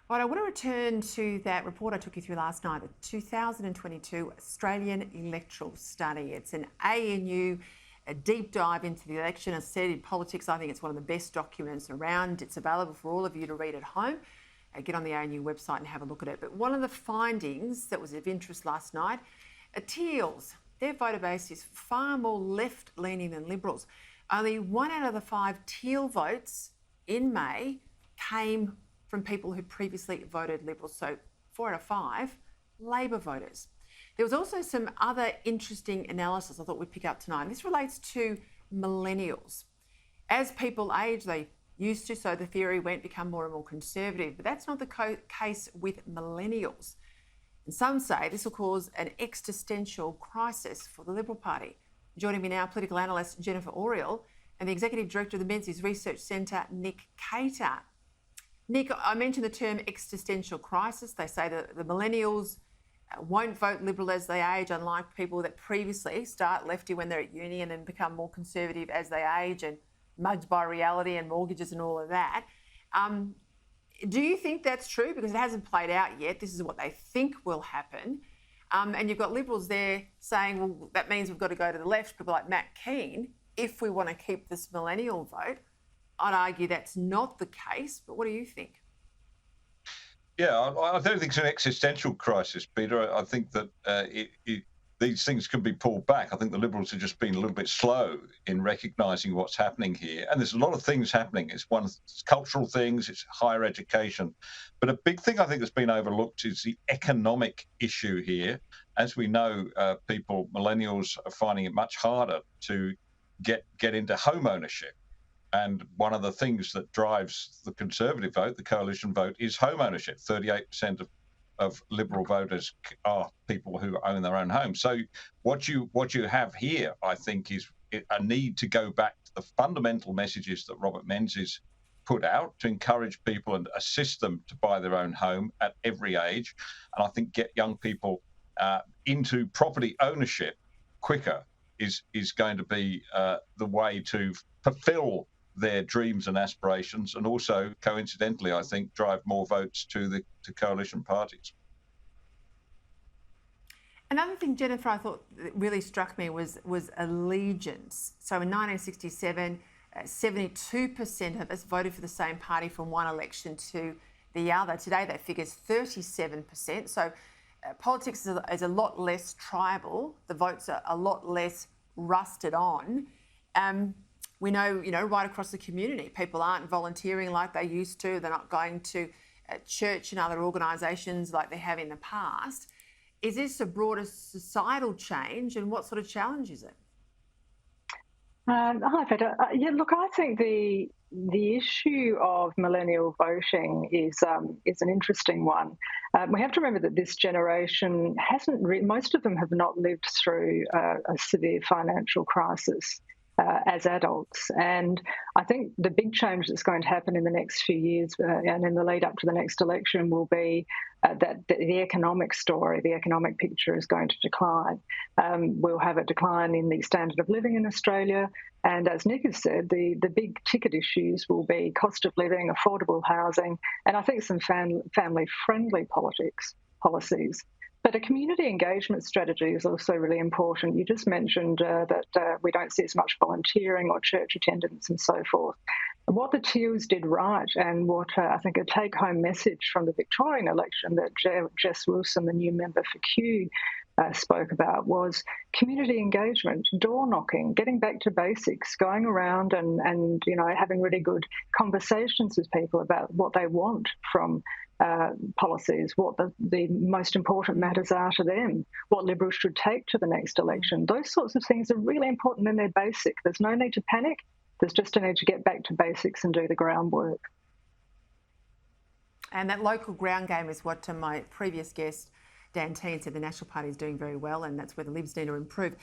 Right, I want to return to that report I took you through last night, the 2022 Australian Electoral Study. It's an ANU, a deep dive into the election. As said, in politics, I think it's one of the best documents around. It's available for all of you to read at home. Get on the ANU website and have a look at it. But one of the findings that was of interest last night, Teals, their voter base is far more left-leaning than Liberals. Only 1 out of the 5 Teal votes in May came from people who previously voted Liberal. So 4 out of 5 Labor voters. There was also some other interesting analysis I thought we'd pick up tonight. And this relates to millennials. As people age, they used to, so the theory went, become more and more conservative. But that's not the case with millennials. And some say this will cause an existential crisis for the Liberal Party. Joining me now, political analyst Jennifer Oriel and the Executive Director of the Menzies Research Centre, Nick Cater. Nick, I mentioned the term existential crisis. They say that the millennials won't vote Liberal as they age, unlike people that previously start lefty when they're at uni and then become more conservative as they age and mugged by reality and mortgages and all of that. Do you think that's true? Because it hasn't played out yet. This is what they think will happen. And you've got Liberals there saying, well, that means we've got to go to the left, people like Matt Keane, if we want to keep this millennial vote. I'd argue that's not the case, but what do you think? Yeah, I don't think it's an existential crisis, Peter. I think that these things can be pulled back. I think the Liberals have just been a little bit slow in recognising what's happening here. And there's a lot of things happening. It's cultural things, it's higher education. But a big thing I think that's been overlooked is the economic issue here. As we know, millennials are finding it much harder to get into home ownership. And one of the things that drives the Conservative vote, the coalition vote, is home ownership. 38% of Liberal voters are people who own their own home. So what you have here, I think, is a need to go back to the fundamental messages that Robert Menzies put out to encourage people and assist them to buy their own home at every age. And I think get young people into property ownership quicker is going to be the way to fulfill their dreams and aspirations, and also, coincidentally, I think, drive more votes to coalition parties. Another thing, Jennifer, I thought that really struck me was allegiance. So in 1967, 72% of us voted for the same party from one election to the other. Today, that figure's 37%. So politics is a lot less tribal. The votes are a lot less rusted on. We know, right across the community, people aren't volunteering like they used to. They're not going to church and other organisations like they have in the past. Is this a broader societal change, and what sort of challenge is it? Hi, Peter. Yeah, look, I think the issue of millennial voting is an interesting one. We have to remember that this generation most of them have not lived through a severe financial crisis as adults. And I think the big change that's going to happen in the next few years and in the lead up to the next election will be that the economic story, the economic picture is going to decline. We'll have a decline in the standard of living in Australia. And as Nick has said, the big ticket issues will be cost of living, affordable housing, and I think some family-friendly policies. But a community engagement strategy is also really important. You just mentioned that we don't see as much volunteering or church attendance and so forth. What the Teals did right, and what I think a take-home message from the Victorian election that Jess Wilson, the new member for Kew, spoke about, was community engagement, door knocking, getting back to basics, going around and having really good conversations with people about what they want from policies, what the most important matters are to them, what Liberals should take to the next election. Those sorts of things are really important and they're basic. There's no need to panic. There's just a need to get back to basics and do the groundwork. And that local ground game is what my previous guest, Dan Teen, said the National Party is doing very well, and that's where the Libs need to improve.